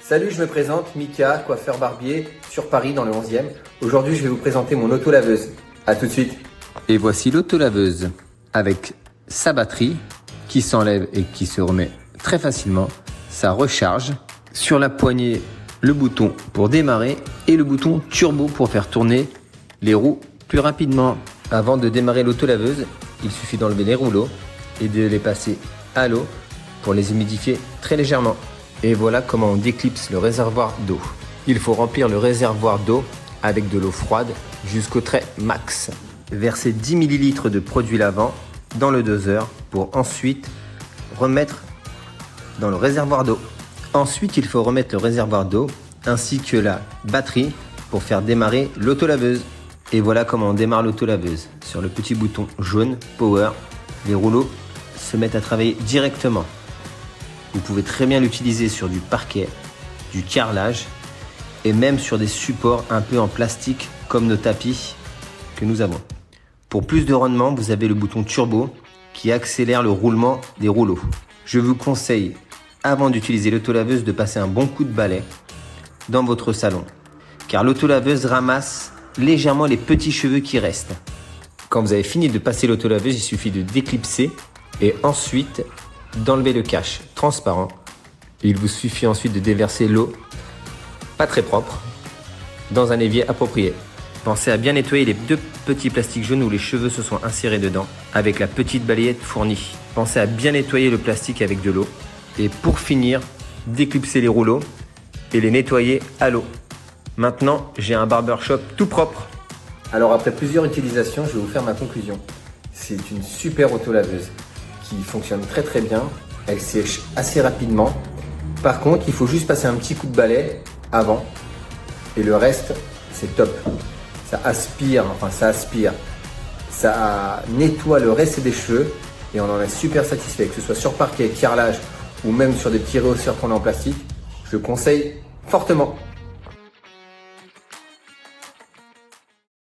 Salut, je me présente, Mika, coiffeur barbier sur Paris dans le 11e. Aujourd'hui, je vais vous présenter mon auto-laveuse. A tout de suite. Et voici l'auto-laveuse avec sa batterie qui s'enlève et qui se remet très facilement, sa recharge. Sur la poignée, le bouton pour démarrer et le bouton turbo pour faire tourner les roues plus rapidement. Avant de démarrer l'auto-laveuse, il suffit d'enlever les rouleaux et de les passer à l'eau pour les humidifier très légèrement. Et voilà comment on déclipse le réservoir d'eau. Il faut remplir le réservoir d'eau avec de l'eau froide jusqu'au trait max. Verser 10 ml de produit lavant dans le doseur pour ensuite remettre dans le réservoir d'eau. Ensuite, il faut remettre le réservoir d'eau ainsi que la batterie pour faire démarrer l'autolaveuse. Et voilà comment on démarre l'autolaveuse. Sur le petit bouton jaune Power, les rouleaux se mettent à travailler directement. Vous pouvez très bien l'utiliser sur du parquet, du carrelage et même sur des supports un peu en plastique comme nos tapis que nous avons. Pour plus de rendement, vous avez le bouton turbo qui accélère le roulement des rouleaux. Je vous conseille, avant d'utiliser l'autolaveuse, de passer un bon coup de balai dans votre salon, car l'autolaveuse ramasse légèrement les petits cheveux qui restent. Quand vous avez fini de passer l'autolaveuse, il suffit de déclipser et ensuite d'enlever le cache transparent. Il vous suffit ensuite de déverser l'eau, pas très propre, dans un évier approprié. Pensez à bien nettoyer les deux petits plastiques jaunes où les cheveux se sont insérés dedans avec la petite balayette fournie. Pensez à bien nettoyer le plastique avec de l'eau. Et pour finir, déclipser les rouleaux et les nettoyer à l'eau. Maintenant, j'ai un barbershop tout propre. Alors après plusieurs utilisations, je vais vous faire ma conclusion. C'est une super auto-laveuse qui fonctionne très bien. Elle sèche assez rapidement. Par contre, il faut juste passer un petit coup de balai avant. Et le reste, c'est top. Ça aspire, ça nettoie le reste des cheveux et on en est super satisfait. Que ce soit sur parquet, carrelage ou même sur des petits rehausseurs qu'on a en plastique, je le conseille fortement.